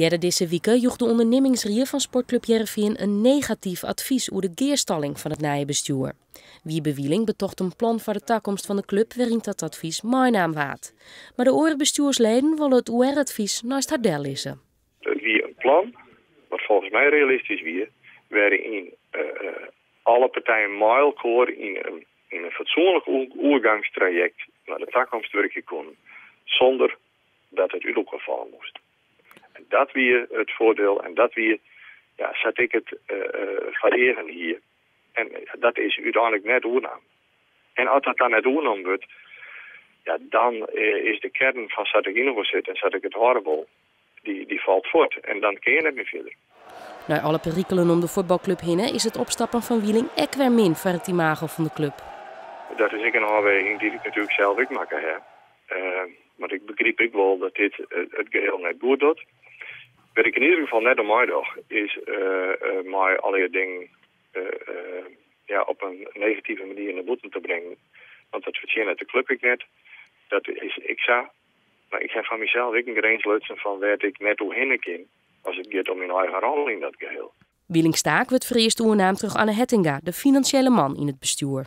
Jere deze weken joeg de ondernemingsrier van Sportclub Heerenveen een negatief advies over de geerstalling van het nieuwe bestuur. Wie bewieling betocht een plan voor de toekomst van de club waarin dat advies naam waard. Maar de oren bestuursleden willen het OR-advies naast haar del lezen. Het wie een plan, wat volgens mij realistisch wie, waarin alle partijen mijlkoor in een fatsoenlijk oergangstraject naar de toekomst werken kon, zonder dat het uit elkaar vallen moest. En dat weer het voordeel en dat weer, ja, zat ik het vereren hier. En dat is uiteindelijk net oornaam. En als dat dan net oornaam wordt, ja, dan is de kern van zat ik in zitten en zat ik het horrible, die valt voort. En dan kun je net meer verder. Na alle perikelen om de voetbalclub heen is het opstappen van Wieling ek weer min voor het imago van de club. Dat is een afweging die ik natuurlijk zelf ook maken heb. Maar ik begreep ik wel dat dit het geheel net goed doet. Wat ik in ieder geval net aan mij dacht, is mij alle dingen op een negatieve manier naar buiten te brengen. Want dat verdient de club ik net. Dat is ik zo. Maar ik heb van mezelf ook een grensluitsen van waar ik net hoe heen kan. Als het gaat om mijn eigen rol in dat geheel. Wieling Staak werd voor eerst oernaam terug Anne Hettinga, de financiële man in het bestuur.